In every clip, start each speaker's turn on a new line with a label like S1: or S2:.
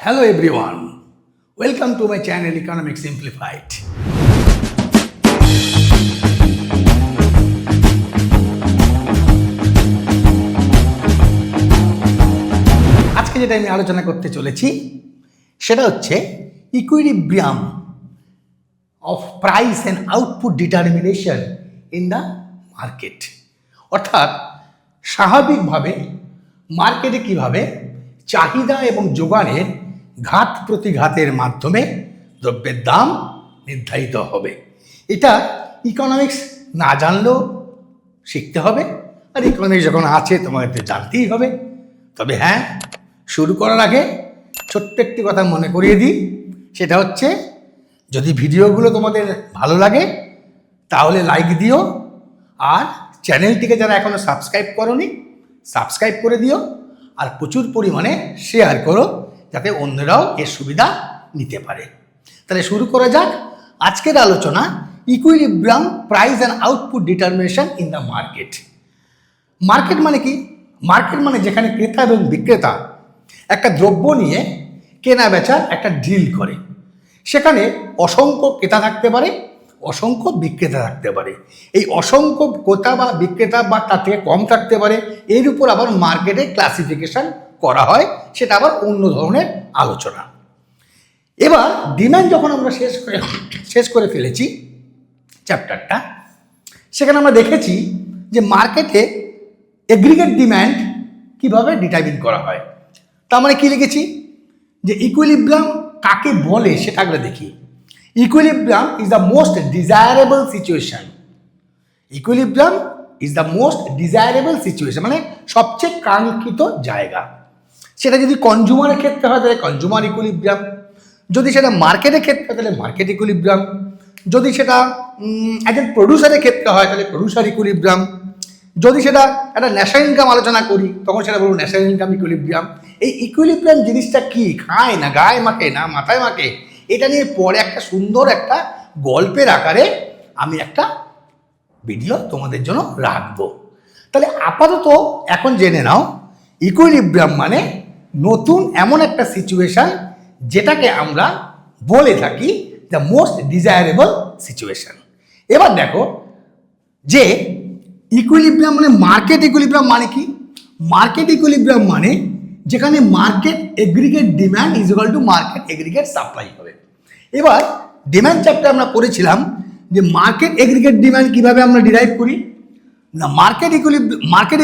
S1: Hello everyone, welcome to my channel Economics Simplified. আজকে যেটা আমি আলোচনা করতে চলেছি সেটা হচ্ছে equilibrium of price and output determination in the market. অর্থাৎ স্বাভাবিকভাবে মার্কেটে কিভাবে চাহিদা এবং যোগানের ঘাত প্রতিঘাতের মাধ্যমে দ্রব্যের দাম নির্ধারিত হবে। এটা ইকোনমিক্স না জানলেও শিখতে হবে, আর ইকোনমিক্স যখন আছে তোমাদের জানতেই হবে। তবে হ্যাঁ, শুরু করার আগে ছোট্ট একটি কথা মনে করিয়ে দিই, সেটা হচ্ছে যদি ভিডিওগুলো তোমাদের ভালো লাগে তাহলে লাইক দিও, আর চ্যানেলটিকে যারা এখনও সাবস্ক্রাইব করোনি সাবস্ক্রাইব করে দিও, আর প্রচুর পরিমাণে শেয়ার করো যাতে অন্যরাও এর সুবিধা নিতে পারে। তাহলে শুরু করা যাক আজকের আলোচনা, equilibrium price and output determination in the market. Market মানে কি? মার্কেট মানে যেখানে ক্রেতা এবং বিক্রেতা একটা দ্রব্য নিয়ে কেনা বেচার একটা ডিল করে। সেখানে অসংখ্য ক্রেতা থাকতে পারে, অসংখ্য বিক্রেতা থাকতে পারে। এই অসংখ্য ক্রেতা বা বিক্রেতা বা তার থেকে কম থাকতে পারে, এর উপর আবার মার্কেটে ক্লাসিফিকেশন করা হয়, সেটা আবার অন্য ধরনের আলোচনা। এবার ডিমান্ড যখন আমরা শেষ করে ফেলেছি চ্যাপ্টারটা, সেখানে আমরা দেখেছি যে মার্কেটে এগ্রিগেট ডিমান্ড কিভাবে ডিটারমিন করা হয়। তার মানে কি লিখেছি যে ইকুইলিব্রিয়াম কাকে বলে সেটা আমরা দেখি। Equilibrium is the most desirable situation. Equilibrium is the most desirable situation মানে সবচেয়ে কাঙ্ক্ষিত জায়গা। সেটা যদি কনজিউমারের ক্ষেত্রে হয় তাহলে কনজিউমার ইকুইলিব্রিয়াম, যদি সেটা মার্কেটের ক্ষেত্রে হয় তাহলে মার্কেট ইকুইলিব্রিয়াম, যদি সেটা একজন প্রডিউসারের ক্ষেত্রে হয় তাহলে প্রডিউসার ইকুইলিব্রিয়াম, যদি সেটা একটা ন্যাশনাল ইনকাম আলোচনা করি তখন সেটা বলবো ন্যাশনাল ইনকাম ইকুইলিব্রিয়াম। এই ইকুইলিব্রিয়াম জিনিসটা কি, খায় না গায়ে মাখে না মাথায় মাখে, এটা নিয়ে পরে একটা সুন্দর একটা গল্পের আকারে আমি একটা ভিডিও তোমাদের জন্য রাখবো। তাহলে আপাতত এখন জেনে নাও, ইকুইলিব্রিয়াম মানে নতুন এমন একটা সিচুয়েশন যেটাকে আমরা বলে থাকি দ্য মোস্ট ডিজায়ারেবল সিচুয়েশন। এবার দেখো যে ইকুইলিব্রিয়াম মানে মার্কেট ইকুইলিব্রিয়াম মানে কি? মার্কেট ইকুইলিব্রিয়াম মানে যেখানে market aggregate demand is equal to market aggregate supply হবে। এবার ডিমান্ড চ্যাপ্টার আমরা পড়েছিলাম যে মার্কেট এগ্রিগেট ডিমান্ড কিভাবে আমরা ডিরাইভ করি না। মার্কেট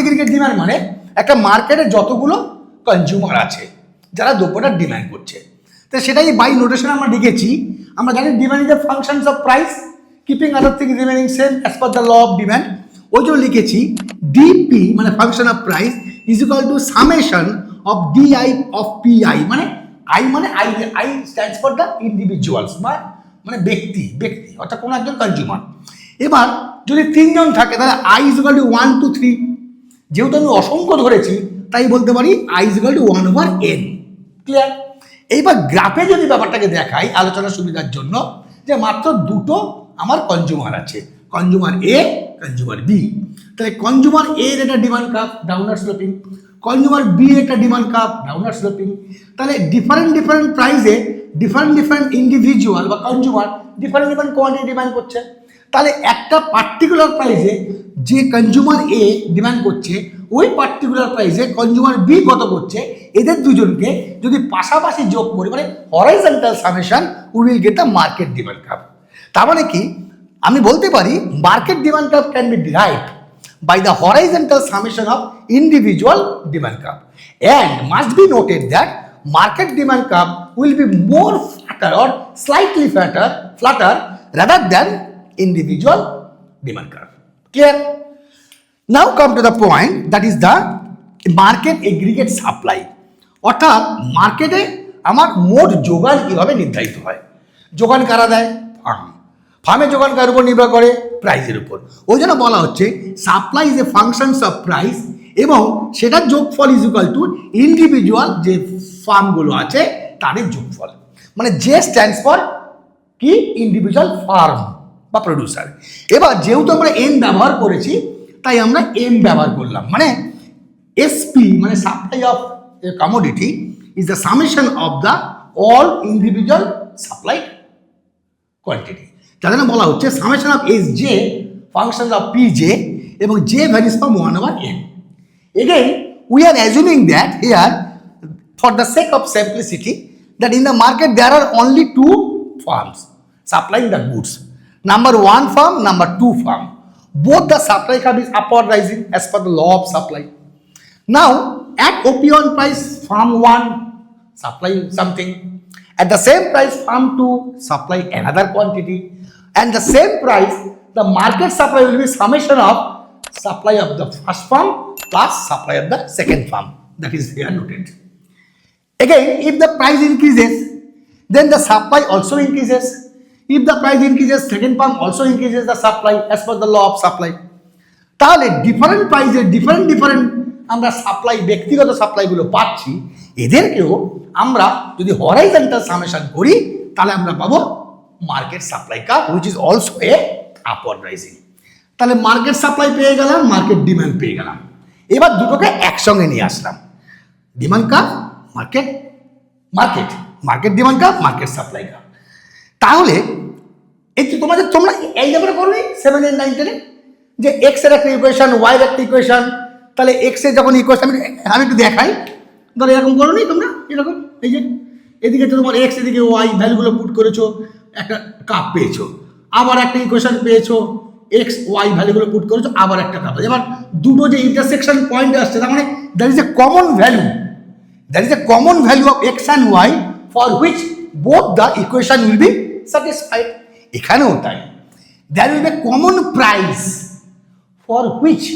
S1: এগ্রিগেট ডিমান্ড মানে একটা মার্কেটে যতগুলো কনজিউমার আছে যারা দ্রব্যটা ডিমান্ড করছে, তো সেটাই বাই নোটেশন আমরা লিখেছি। আমরা জানি demand is the functions of price keeping other things remaining same as per the law of demand. ওই জন্য লিখেছি ডিপি মানে function of price is equal to summation of DI of PI, মানে I মানে I stands for the individuals বা মানে ব্যক্তি অর্থাৎ কোনো একজন কনজিউমার। এবার যদি তিনজন থাকে তাহলে আই ইজ ইকুয়াল টু 1 2 3। যেহেতু আমি অসংখ্য ধরেছি তাই বলতে পারি I is equal two 1/n। Clear? এইবার গ্রাফে যদি ব্যাপারটাকে দেখাই আলোচনার সুবিধার জন্য, যে মাত্র দুটো আমার কনজিউমার আছে, কনজিউমার এ কনজিউমার বি। তাহলে কনজিউমার এ এর একটা demand curve ডাউনার sloping, consumer B এর একটা ডিমান্ড কার্ভ ডাউনার স্লোপিং। তাহলে ডিফারেন্ট প্রাইসে ডিফারেন্ট ইন্ডিভিজুয়াল বা কনজিউমার ডিফারেন্ট কোয়ান্টিটি ডিমান্ড করছে। তাহলে একটা পার্টিকুলার প্রাইসে যে কনজিউমার এ ডিমান্ড করছে ওই পার্টিকুলার প্রাইসে কনজিউমার বি কত করছে, এদের দুজনকে যদি পাশাপাশি যোগ করি মানে horizontal summation we will get the market demand curve. তার মানে কি আমি বলতে পারি market demand curve can be derived by the horizontal summation of individual demand curve, and must be noted that market demand curve will be more flatter or slightly flatter rather than individual demand curve. Clear? Now come to the point, that is the market aggregate supply. অর্থাৎ মার্কেটে আমার মোট যোগান কিভাবে নির্ধারিত হয়। যোগান কারা দেয়? ফার্মে যোগান কার উপর নির্ভর করে? প্রাইসের উপর। ওই জন্য বলা হচ্ছে supply is a functions of price, এবং সেটার যোগফল ইজ ইকুয়াল টু ইন্ডিভিজুয়াল যে ফার্মগুলো আছে তাদের যোগফল, মানে যে স্ট্যান্ডস ফর কি ইন্ডিভিজুয়াল ফার্ম বা প্রডিউসার। এবার যেহেতু আমরা এন ব্যবহার করেছি তাই আমরা এম ব্যবহার করলাম, মানে এসপি মানে supply of commodity is the summation of the all individual supply quantity. যার জন্য বলা হচ্ছে summation of Sj functions of Pj এবং j varies from 1 over n. Again, we are assuming that here, for the sake of simplicity, that in the market there are only two firms supplying the goods. Number one firm, number two firm. Both the supply curve is upward rising as per the law of supply. Now, at OP1 price, firm 1 supply something. At the same price, firm 2 supply another quantity. And the same price, the market supply will be summation of supply of the first firm plus supply of the second firm. That is here noted. Again, if the price increases, then the supply also increases. If the price increases, second firm also increases the supply as per the law of supply. তাহলে different প্রাইসে different আমরা supply ব্যক্তিগত সাপ্লাইগুলো পাচ্ছি, এদেরকেও আমরা যদি horizontal summation করি তাহলে আমরা পাবো market supply curve, which is also a upward rising. তাহলে মার্কেট সাপ্লাই পেয়ে গেলাম, মার্কেট ডিমান্ড পেয়ে গেলাম। এবার দুটোকে একসঙ্গে নিয়ে আসলাম, demand curve, market market market demand curve, market supply curve. তাহলে এই যে তোমরা এই ব্যাপারে করবে 7, 8, 9, 10 যে এক্স এর একটা ইকুয়েশন, ওয়াই এর একটা ইকুয়েশন। তাহলে এক্স এর যখন ইকুয়েশন আমি একটু দেখাই, ধরো এরকম করো নি তোমরা, এরকম এই যে এদিকে তোমার এক্স, এদিকে ওয়াই ভ্যালুগুলো পুট করেছো, একটা কাপ পেয়েছো, আবার একটা ইকুয়েশন পেয়েছো, এক্স ওয়াই ভ্যালুগুলো পুট করেছো, আবার একটা কাপ। এবার দুটো যে ইন্টারসেকশন পয়েন্ট আসছে, তার মানে that is a common value, that is a common value of x and y for which both the equation will be satisfied. এখানেও তাই, there will be a common price for which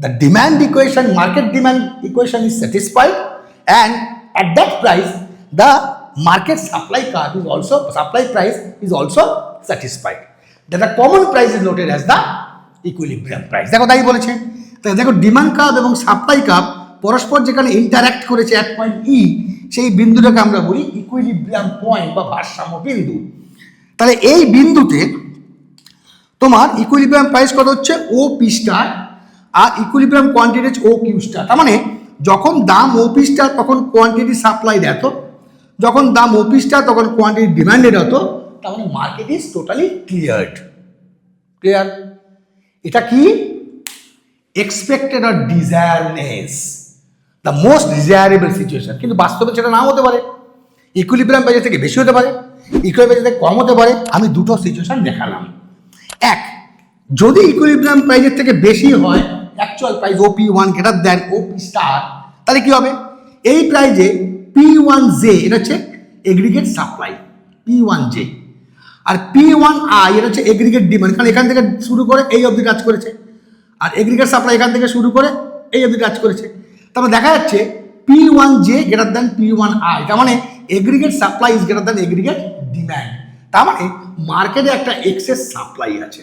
S1: the demand equation, market demand equation is satisfied, and at that price the market supply curve is also, supply price is also satisfied. That the common price is noted as the equilibrium price. দেখো তাই বলেছে। তাই দেখো demand curve এবং supply curve পরস্পর যেখানে interact করেছে এক পয়েন্ট ই, সেই বিন্দুটাকে আমরা বলি ইকুইলিব্রিয়াম পয়েন্ট বা ভারসাম্য বিন্দু। তাহলে এই বিন্দুতে তোমার ইকুইলিব্রিয়াম প্রাইস কত হচ্ছে ও পি স্টার, আর ইকুইলিব্রিয়াম কোয়ান্টিটি হচ্ছে ও কিউ স্টার। তার মানে যখন দাম ও পি স্টার তখন কোয়ান্টিটি সাপ্লাইড এত, যখন দাম ও পি স্টার তখন কোয়ান্টিটি ডিমান্ডেড হতো। তার মানে মার্কেট ইজ টোটালি ক্লিয়ার। এটা কি এক্সপেক্টেড আর desireness, the most desirable situation. কিন্তু বাস্তবে সেটা নাও হতে পারে, ইকুইলিব্রিয়াম প্রাইস থেকে বেশি হতে পারে, ইকুইলিব্রিয়াম প্রাইস থেকে কম হতে পারে। আমি দুটো সিচুয়েশন দেখালাম। এক, যদি ইকুইলিব্রিয়াম প্রাইসের থেকে বেশি হয় actual price O P one greater than O P star, তাহলে কি হবে? এই প্রাইজে পি ওয়ান জে এটা হচ্ছে aggregate supply P one J, আর পি ওয়ান আই এটা হচ্ছে এগ্রিগেট ডিমান্ড, কারণ এখান থেকে শুরু করে এই অবধি কাজ করেছে, আর এগ্রিগেট সাপ্লাই এখান থেকে শুরু করে এই অবধি কাজ করেছে। তারপরে দেখা যাচ্ছে P one J greater than P one I, তার মানে aggregate supply is greater than aggregate demand. তার মানে মার্কেটে একটা এক্সেস সাপ্লাই আছে।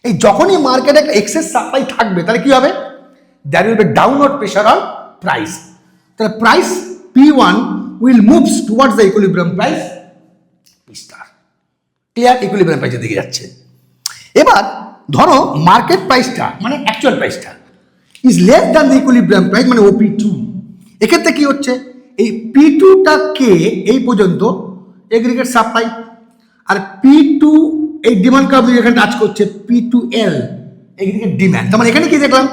S1: এই যখনই মার্কেটে একটা এক্সেস সাপ্লাই থাকবে তাহলে কি হবে? There will be downward pressure on price. তাহলে price P one will moves towards the equilibrium price P star. Clear? Equilibrium প্রাইসের দিকে যাচ্ছে। এবার ধরো মার্কেট প্রাইসটা মানে অ্যাকচুয়াল প্রাইসটা is less than the equilibrium price মানে ওপি টু। এক্ষেত্রে কি হচ্ছে? এই পি টুটাকে এই পর্যন্ত এগ্রিগেট সাপ্লাই, আর পি টু এই ডিমান্ড কার্ভ এখানে টাচ করছে P two L aggregate demand. তার মানে এখানে কি দেখলাম?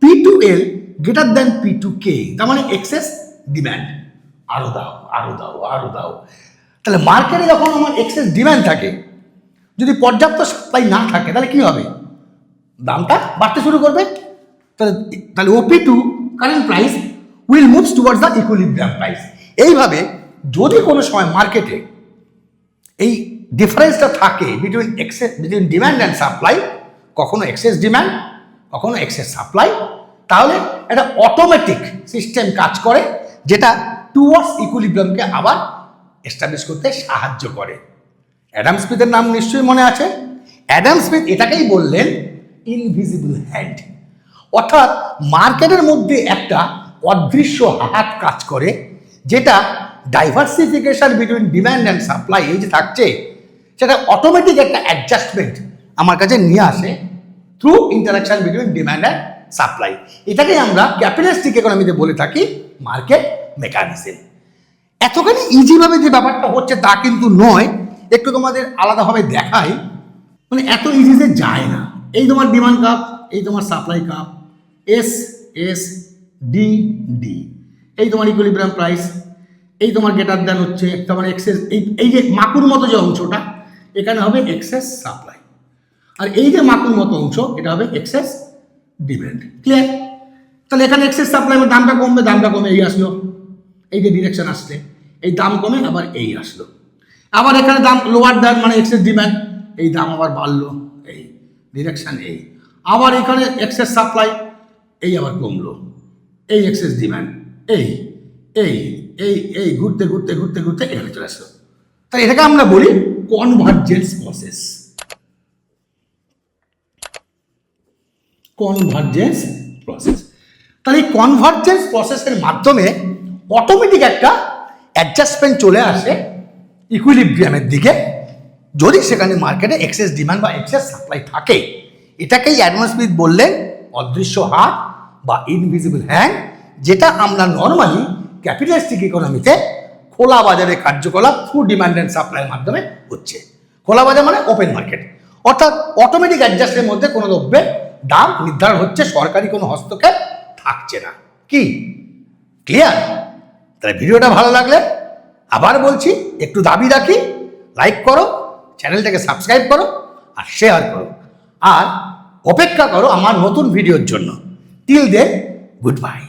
S1: P two L greater than P two K, তার মানে এক্সেস ডিমান্ড, আরো দাও আরো দাও আরো দাও। তাহলে মার্কেটে যখন আমার এক্সেস ডিমান্ড থাকে, যদি পর্যাপ্ত সাপ্লাই না থাকে তাহলে কি হবে? দামটা বাড়তে শুরু করবে। তাহলে O P two current price will moves towards the equilibrium price. এইভাবে যদি কোনো সময় মার্কেটে এই ডিফারেন্সটা থাকে বিটুইন ডিমান্ড অ্যান্ড সাপ্লাই, কখনো এক্সেস ডিমান্ড কখনো এক্সেস সাপ্লাই, তাহলে একটা অটোমেটিক সিস্টেম কাজ করে যেটা টুয়ার্ডস ইকুইলিব্রিয়ামকে আবার এস্টাবলিশ করতে সাহায্য করে। অ্যাডাম স্মিথের নাম নিশ্চয়ই মনে আছে। অ্যাডাম স্মিথ এটাকেই বললেন ইনভিজিবল হ্যান্ড, অর্থাৎ মার্কেটের মধ্যে একটা অদৃশ্য হাত কাজ করে যেটা diversification between demand and supply এই যে থাকছে সেটা অটোমেটিক একটা অ্যাডজাস্টমেন্ট আমার কাছে নিয়ে আসে through interaction between demand and supply. এটাকেই আমরা ক্যাপিটালিস্টিক ইকোনমিতে বলে থাকি মার্কেট মেকানিজম। এতখানি ইজিভাবে যে ব্যাপারটা হচ্ছে তা কিন্তু নয়, একটু তোমাদের আলাদাভাবে দেখাই। মানে এত ইজিতে যায় না। এই তোমার ডিমান্ড কাপ, এই তোমার supply cup, S S D D, এই তোমার ইকুইলিব্রিয়াম প্রাইস, এই তোমার গ্রেটার দ্যান হচ্ছে তোমার এক্সেস, এই যে মাকুর মতো যে অংশটা এখানে হবে এক্সেস সাপ্লাই, আর এই যে মাকুর মতো অংশ এটা হবে এক্সেস ডিমান্ড। ক্লিয়ার? তাহলে এখানে এক্সেস সাপ্লাই দামটা কমবে, দামটা কমে এই আসলো, এই যে ডিরেকশন আসছে, এই দাম কমে আবার এই আসলো, আবার এখানে দাম লোয়ার দেন মানে এক্সেস ডিমান্ড, এই দাম আবার বাড়লো, এই ডিরেকশন এই, আবার এখানে এক্সেস সাপ্লাই, এই আবার কমলো, এই এক্সেস ডিমান্ড, এই এই এই এই ঘুরতে ঘুরতে ঘুরতে ঘুরতে এখানে চলে আসলো। তাই এটাকে আমরা বলি কনভার্জেন্স প্রসেস। Convergence process. তাহলে এই কনভার্জেন্স প্রসেসের মাধ্যমে অটোমেটিক একটা অ্যাডজাস্টমেন্ট চলে আসে ইকুইলিব্রিয়ামের দিকে, যদি সেখানে মার্কেটে এক্সেস ডিমান্ড বা এক্সেস সাপ্লাই থাকে। এটাকেই অ্যাডাম স্মিথ বললেন অদৃশ্য হাত বা ইনভিজিবল হ্যান্ড, যেটা আমরা নর্মালি ক্যাপিটালিস্টিক ইকোনমিতে খোলা বাজারে কার্যকলাপ থ্রু ডিমান্ড অ্যান্ড সাপ্লাইয়ের মাধ্যমে হচ্ছে। খোলা বাজার মানে ওপেন মার্কেট, অর্থাৎ অটোমেটিক অ্যাডজাস্টের মধ্যে কোনো দ্রব্যের দাম নির্ধারণ হচ্ছে, সরকারি কোনো হস্তক্ষেপ থাকছে না। কি ক্লিয়ার? তাহলে ভিডিওটা ভালো লাগলে আবার বলছি, একটু দাবি রাখি, লাইক করো, চ্যানেলটাকে সাবস্ক্রাইব করো আর শেয়ার করো, আর অপেক্ষা করো আমার নতুন ভিডিওর জন্য। Till then, good by.